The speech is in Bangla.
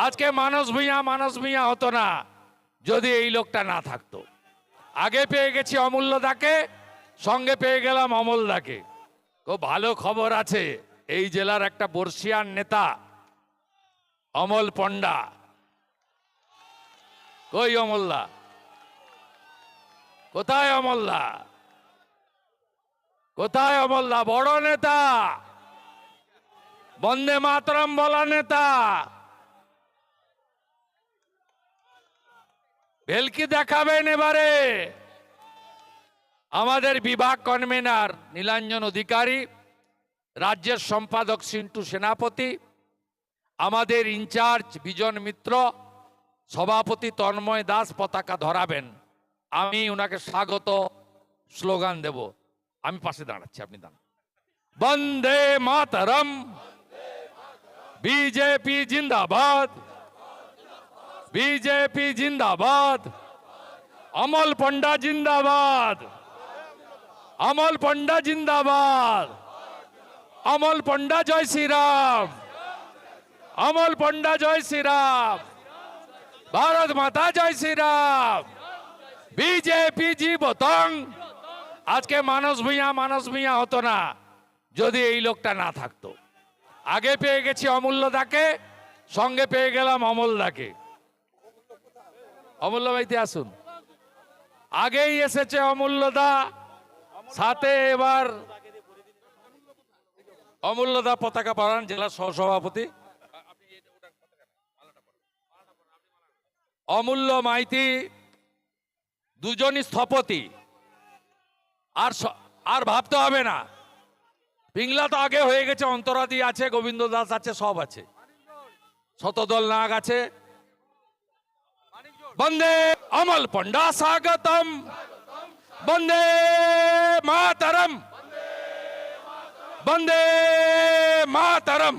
আজকে মানস ভূঁইয়া হতো না যদি এই লোকটা না থাকতো। আগে পেয়ে গেছি অমূল্যদাকে, সঙ্গে পেয়ে গেলাম অমলদাকে। খুব ভালো খবর আছে, এই জেলার একটা বর্ষিয়ান নেতা অমল পণ্ডা। কই অমলদা? কোথায় অমলদা? কোথায় অমলদা? বড় নেতা, বন্দে মাতরম বলা নেতা, ভেলকি দেখাবেন এবারে। আমাদের বিভাগ কনভেনার নীলাঞ্জন অধিকারী, রাজ্যের সম্পাদক সিন্টু সেনাপতি, আমাদের ইনচার্জ বিজন মিত্র, সভাপতি তন্ময় দাস পতাকা ধরাবেন। আমি ওনাকে স্বাগত স্লোগান দেব। আমি পাশে দাঁড়াচ্ছি, আপনি দাঁড়ান। বন্দে মাতরম, বিজেপি জিন্দাবাদ, বিজেপি জিন্দাবাদ, অমল পণ্ডা জিন্দাবাদ, অমল পণ্ডা জিন্দাবাদ, অমল পণ্ডা জয় শ্রীরাম, অমল পণ্ডা জয় শ্রীরাম, ভারত মাতা জয় শ্রীরাম, বিজেপি জীবতং। আজকে মানস ভূঁইয়া হতো না যদি এই লোকটা না থাকতো। আগে পেয়ে গেছি অমূল্যদাকে, সঙ্গে পেয়ে গেলাম অমলদাকে। অমূল্য ভাইতে আসুন। আগেই এসেছে অমূল্যদা, সাথে এবার অমূল্যদা পতাকা পরান, জেলা সহসভাপতি অমূল্য মাইতি, দুজনই স্থপতি। আর ভাবতে হবে না, পিংলা তো আগে হয়ে গেছে, অন্তরাদি আছে, গোবিন্দ দাস আছে, সব আছে, শতদল নাগ আছে। বন্দে অমল পণ্ডা স্বাগতম, বন্দে মাতরম, বন্দে মাতরম।